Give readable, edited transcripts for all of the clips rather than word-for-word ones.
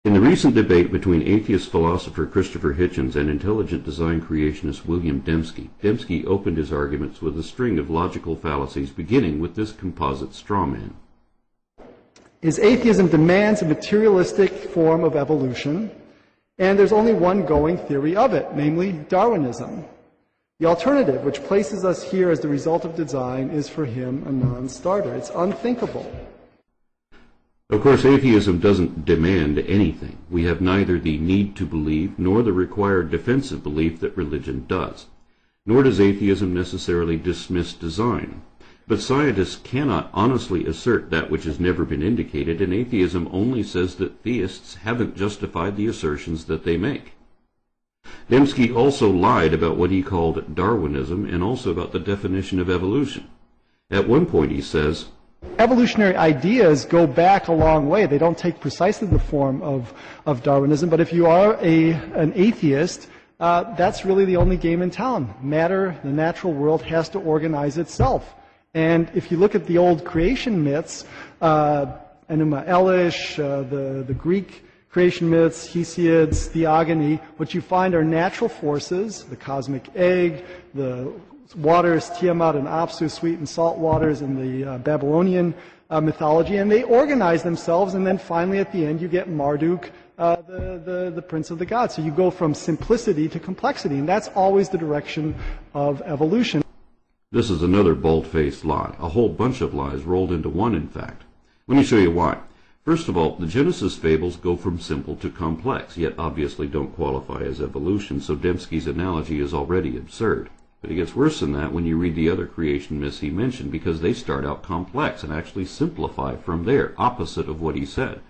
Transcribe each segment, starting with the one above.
In the recent debate between atheist philosopher Christopher Hitchens and intelligent design creationist William Dembski, Dembski opened his arguments with a string of logical fallacies, beginning with this composite straw man. Is atheism demands a materialistic form of evolution, and there's only one going theory of it, namely Darwinism. The alternative, which places us here as the result of design, is for him a non-starter. It's unthinkable. Of course, atheism doesn't demand anything. We have neither the need to believe nor the required defensive belief that religion does. Nor does atheism necessarily dismiss design. But scientists cannot honestly assert that which has never been indicated, and atheism only says that theists haven't justified the assertions that they make. Dembski also lied about what he called Darwinism and also about the definition of evolution. At one point he says, evolutionary ideas go back a long way. They don't take precisely the form of Darwinism, but if you are an atheist, that's really the only game in town. Matter, the natural world, has to organize itself. And if you look at the old creation myths, Enuma Elish, the Greek creation myths, Hesiod's theogony, what you find are natural forces, the cosmic egg, the waters, Tiamat and Apsu, sweet and salt waters in the Babylonian mythology, and they organize themselves, and then finally at the end you get Marduk, the prince of the gods. So you go from simplicity to complexity, and that's always the direction of evolution. This is another bald-faced lie, a whole bunch of lies rolled into one, in fact. Let me show you why. First of all, the Genesis fables go from simple to complex, yet obviously don't qualify as evolution, so Dembski's analogy is already absurd. But it gets worse than that when you read the other creation myths he mentioned, because they start out complex and actually simplify from there, opposite of what he said.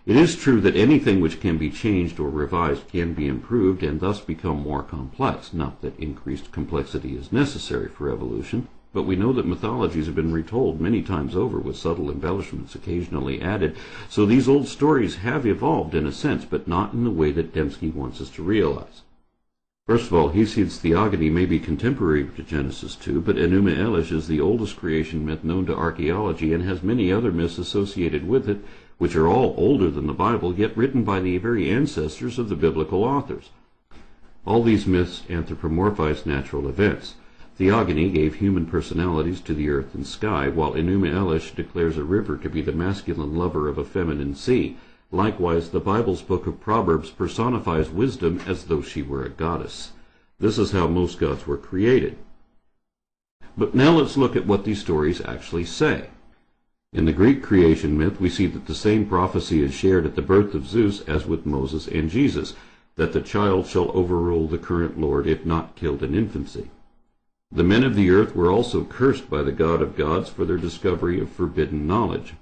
It is true that anything which can be changed or revised can be improved and thus become more complex. Not that increased complexity is necessary for evolution, but we know that mythologies have been retold many times over with subtle embellishments occasionally added, so these old stories have evolved in a sense, but not in the way that Dembski wants us to realize. First of all, Hesiod's theogony may be contemporary to Genesis 2, but Enuma Elish is the oldest creation myth known to archaeology and has many other myths associated with it, which are all older than the Bible, yet written by the very ancestors of the biblical authors. All these myths anthropomorphize natural events. Theogony gave human personalities to the earth and sky, while Enuma Elish declares a river to be the masculine lover of a feminine sea. Likewise, the Bible's book of Proverbs personifies wisdom as though she were a goddess. This is how most gods were created. But now let's look at what these stories actually say. In the Greek creation myth, we see that the same prophecy is shared at the birth of Zeus as with Moses and Jesus, that the child shall overrule the current lord if not killed in infancy. The men of the earth were also cursed by the God of gods for their discovery of forbidden knowledge.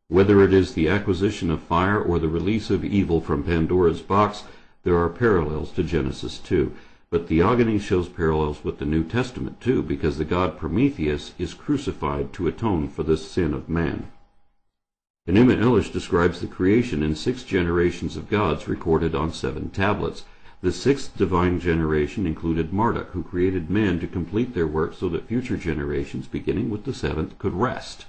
Whether it is the acquisition of fire or the release of evil from Pandora's box, there are parallels to Genesis 2. But theogony shows parallels with the New Testament too, because the god Prometheus is crucified to atone for the sin of man. Enuma Elish describes the creation in 6 generations of gods recorded on 7 tablets. The 6th divine generation included Marduk, who created men to complete their work so that future generations, beginning with the 7th, could rest.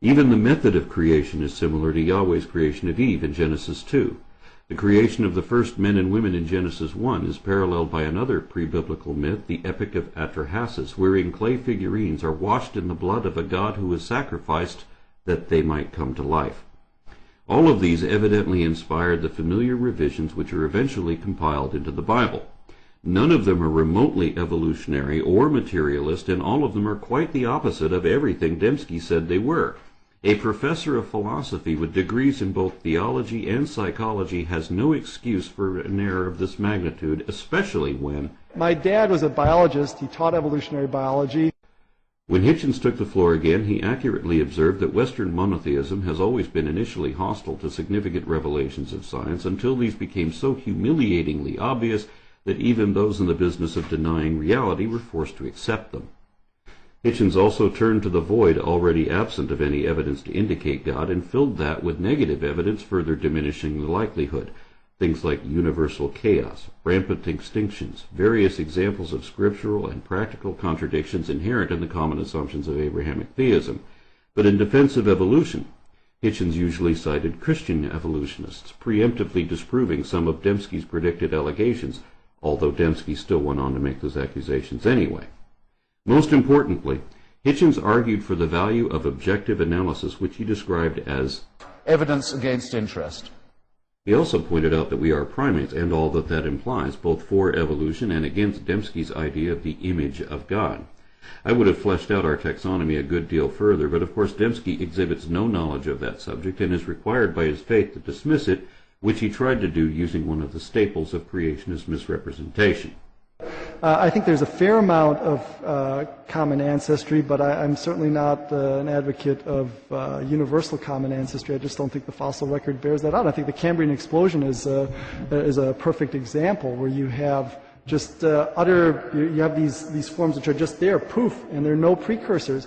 Even the method of creation is similar to Yahweh's creation of Eve in Genesis 2. The creation of the first men and women in Genesis 1 is paralleled by another pre-biblical myth, the Epic of Atrahasis, wherein clay figurines are washed in the blood of a god who was sacrificed that they might come to life. All of these evidently inspired the familiar revisions which are eventually compiled into the Bible. None of them are remotely evolutionary or materialist, and all of them are quite the opposite of everything Dembski said they were. A professor of philosophy with degrees in both theology and psychology has no excuse for an error of this magnitude, especially when... My dad was a biologist. He taught evolutionary biology. When Hitchens took the floor again, he accurately observed that Western monotheism has always been initially hostile to significant revelations of science until these became so humiliatingly obvious that even those in the business of denying reality were forced to accept them. Hitchens also turned to the void already absent of any evidence to indicate God and filled that with negative evidence further diminishing the likelihood. Things like universal chaos, rampant extinctions, various examples of scriptural and practical contradictions inherent in the common assumptions of Abrahamic theism. But in defense of evolution, Hitchens usually cited Christian evolutionists, preemptively disproving some of Dembski's predicted allegations, although Dembski still went on to make those accusations anyway. Most importantly, Hitchens argued for the value of objective analysis, which he described as evidence against interest. He also pointed out that we are primates and all that that implies, both for evolution and against Dembski's idea of the image of God. I would have fleshed out our taxonomy a good deal further, but of course Dembski exhibits no knowledge of that subject and is required by his faith to dismiss it, which he tried to do using one of the staples of creationist misrepresentation. I think there's a fair amount of common ancestry, but I'm certainly not an advocate of universal common ancestry. I just don't think the fossil record bears that out. I think the Cambrian explosion is a perfect example where you have just you have these forms which are just there, poof, and there are no precursors.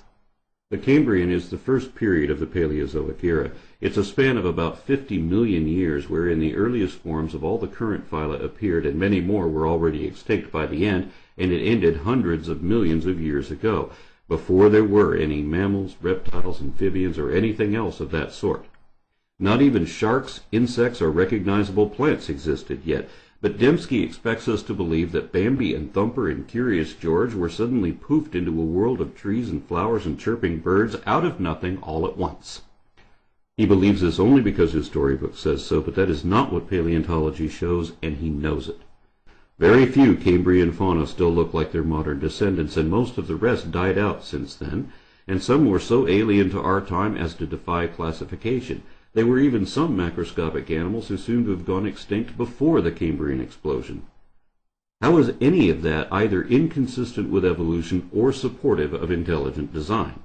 The Cambrian is the first period of the Paleozoic era. It's a span of about 50 million years wherein the earliest forms of all the current phyla appeared and many more were already extinct by the end, and it ended hundreds of millions of years ago, before there were any mammals, reptiles, amphibians, or anything else of that sort. Not even sharks, insects, or recognizable plants existed yet, but Dembski expects us to believe that Bambi and Thumper and Curious George were suddenly poofed into a world of trees and flowers and chirping birds out of nothing all at once. He believes this only because his storybook says so, but that is not what paleontology shows, and he knows it. Very few Cambrian fauna still look like their modern descendants, and most of the rest died out since then, and some were so alien to our time as to defy classification. There were even some macroscopic animals who seem to have gone extinct before the Cambrian explosion. How is any of that either inconsistent with evolution or supportive of intelligent design?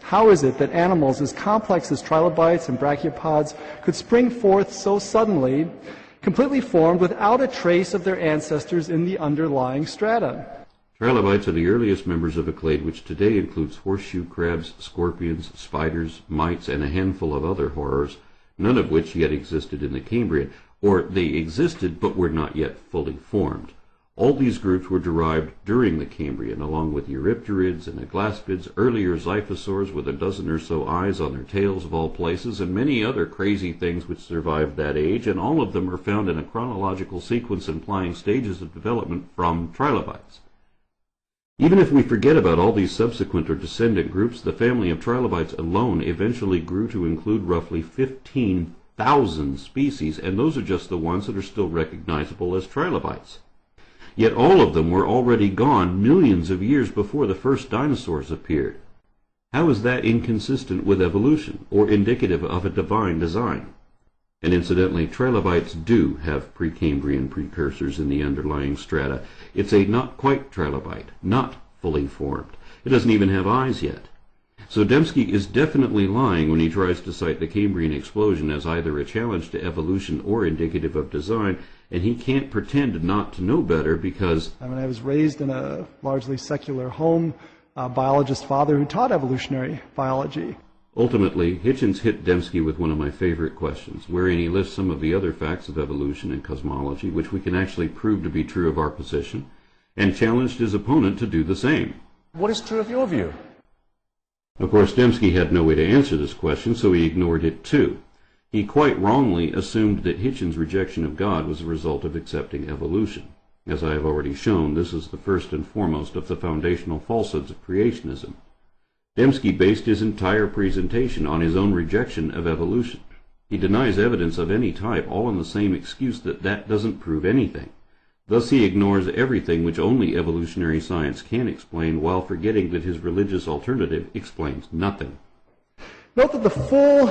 How is it that animals as complex as trilobites and brachiopods could spring forth so suddenly, completely formed without a trace of their ancestors in the underlying strata? Trilobites are the earliest members of a clade which today includes horseshoe crabs, scorpions, spiders, mites, and a handful of other horrors, none of which yet existed in the Cambrian, or they existed but were not yet fully formed. All these groups were derived during the Cambrian, along with Eurypterids and aglaspids, earlier xiphosaurs with a dozen or so eyes on their tails of all places, and many other crazy things which survived that age, and all of them are found in a chronological sequence implying stages of development from trilobites. Even if we forget about all these subsequent or descendant groups, the family of trilobites alone eventually grew to include roughly 15,000 species, and those are just the ones that are still recognizable as trilobites. Yet all of them were already gone millions of years before the first dinosaurs appeared. How is that inconsistent with evolution, or indicative of a divine design? And incidentally, trilobites do have Precambrian precursors in the underlying strata. It's a not quite trilobite, not fully formed. It doesn't even have eyes yet. So Dembski is definitely lying when he tries to cite the Cambrian explosion as either a challenge to evolution or indicative of design, and he can't pretend not to know better because... I was raised in a largely secular home, a biologist father who taught evolutionary biology. Ultimately, Hitchens hit Dembski with one of my favorite questions, wherein he lists some of the other facts of evolution and cosmology, which we can actually prove to be true of our position, and challenged his opponent to do the same. What is true of your view? Of course, Dembski had no way to answer this question, so he ignored it too. He quite wrongly assumed that Hitchens' rejection of God was a result of accepting evolution. As I have already shown, this is the first and foremost of the foundational falsehoods of creationism. Dembski based his entire presentation on his own rejection of evolution. He denies evidence of any type, all on the same excuse that that doesn't prove anything. Thus he ignores everything which only evolutionary science can explain, while forgetting that his religious alternative explains nothing. Note that the full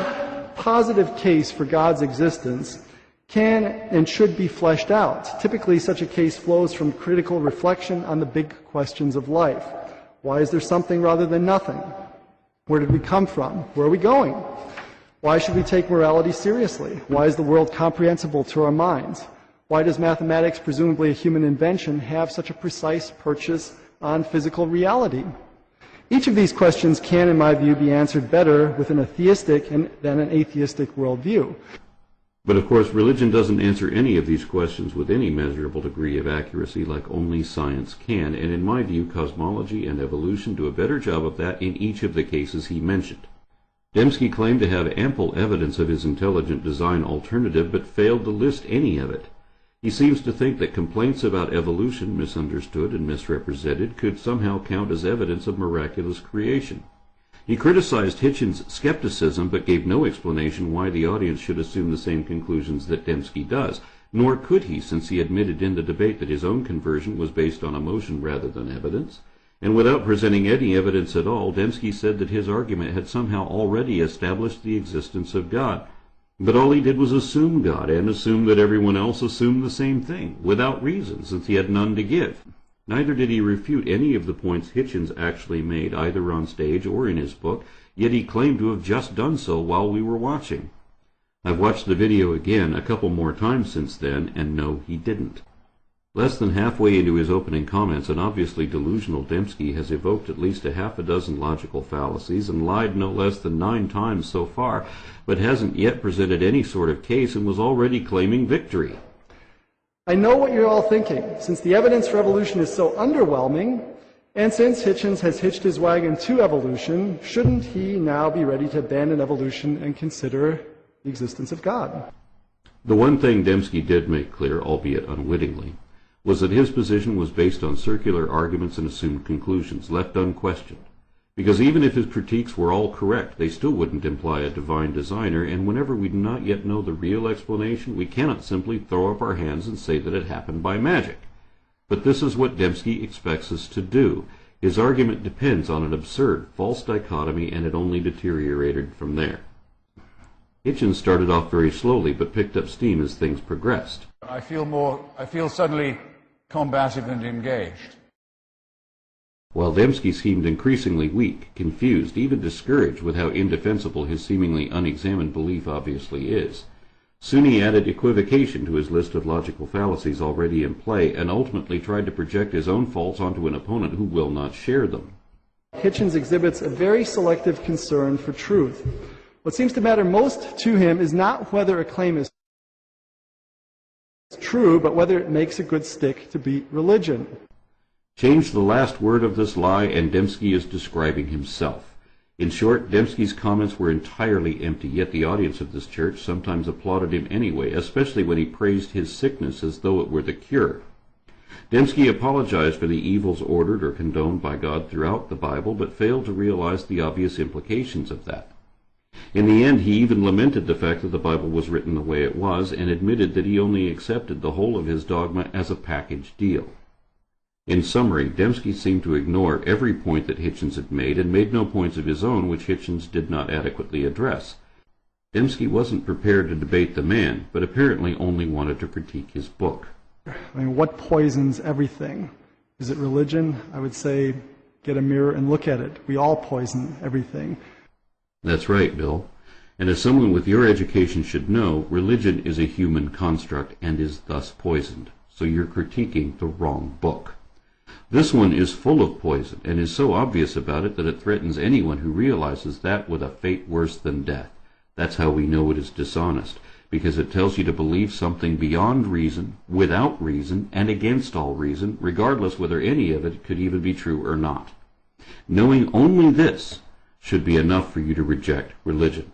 positive case for God's existence can and should be fleshed out. Typically, such a case flows from critical reflection on the big questions of life. Why is there something rather than nothing? Where did we come from? Where are we going? Why should we take morality seriously? Why is the world comprehensible to our minds? Why does mathematics, presumably a human invention, have such a precise purchase on physical reality? Each of these questions can, in my view, be answered better within a theistic than an atheistic worldview. But of course, religion doesn't answer any of these questions with any measurable degree of accuracy like only science can, and in my view, cosmology and evolution do a better job of that in each of the cases he mentioned. Dembski claimed to have ample evidence of his intelligent design alternative, but failed to list any of it. He seems to think that complaints about evolution, misunderstood and misrepresented, could somehow count as evidence of miraculous creation. He criticized Hitchens' skepticism, but gave no explanation why the audience should assume the same conclusions that Dembski does, nor could he, since he admitted in the debate that his own conversion was based on emotion rather than evidence. And without presenting any evidence at all, Dembski said that his argument had somehow already established the existence of God. But all he did was assume God, and assume that everyone else assumed the same thing, without reason, since he had none to give. Neither did he refute any of the points Hitchens actually made, either on stage or in his book, yet he claimed to have just done so while we were watching. I've watched the video again a couple more times since then, and no, he didn't. Less than halfway into his opening comments, an obviously delusional Dembski has evoked at least a half a dozen logical fallacies and lied no less than 9 times so far, but hasn't yet presented any sort of case and was already claiming victory. I know what you're all thinking. Since the evidence for evolution is so underwhelming, and since Hitchens has hitched his wagon to evolution, shouldn't he now be ready to abandon evolution and consider the existence of God? The one thing Dembski did make clear, albeit unwittingly, was that his position was based on circular arguments and assumed conclusions, left unquestioned. Because even if his critiques were all correct, they still wouldn't imply a divine designer, and whenever we do not yet know the real explanation, we cannot simply throw up our hands and say that it happened by magic. But this is what Dembski expects us to do. His argument depends on an absurd, false dichotomy, and it only deteriorated from there. Hitchens started off very slowly, but picked up steam as things progressed. I feel suddenly combative and engaged. While Dembski seemed increasingly weak, confused, even discouraged with how indefensible his seemingly unexamined belief obviously is. Soon he added equivocation to his list of logical fallacies already in play, and ultimately tried to project his own faults onto an opponent who will not share them. Hitchens exhibits a very selective concern for truth. What seems to matter most to him is not whether a claim is true, but whether it makes a good stick to beat religion. Change the last word of this lie, and Dembski is describing himself. In short, Dembski's comments were entirely empty, yet the audience of this church sometimes applauded him anyway, especially when he praised his sickness as though it were the cure. Dembski apologized for the evils ordered or condoned by God throughout the Bible, but failed to realize the obvious implications of that. In the end, he even lamented the fact that the Bible was written the way it was, and admitted that he only accepted the whole of his dogma as a package deal. In summary, Dembski seemed to ignore every point that Hitchens had made, and made no points of his own which Hitchens did not adequately address. Dembski wasn't prepared to debate the man, but apparently only wanted to critique his book. I mean, what poisons everything? Is it religion? I would say, get a mirror and look at it. We all poison everything. That's right, Bill. And as someone with your education should know, religion is a human construct and is thus poisoned. So you're critiquing the wrong book. This one is full of poison, and is so obvious about it that it threatens anyone who realizes that with a fate worse than death. That's how we know it is dishonest, because it tells you to believe something beyond reason, without reason, and against all reason, regardless whether any of it could even be true or not. Knowing only this should be enough for you to reject religion.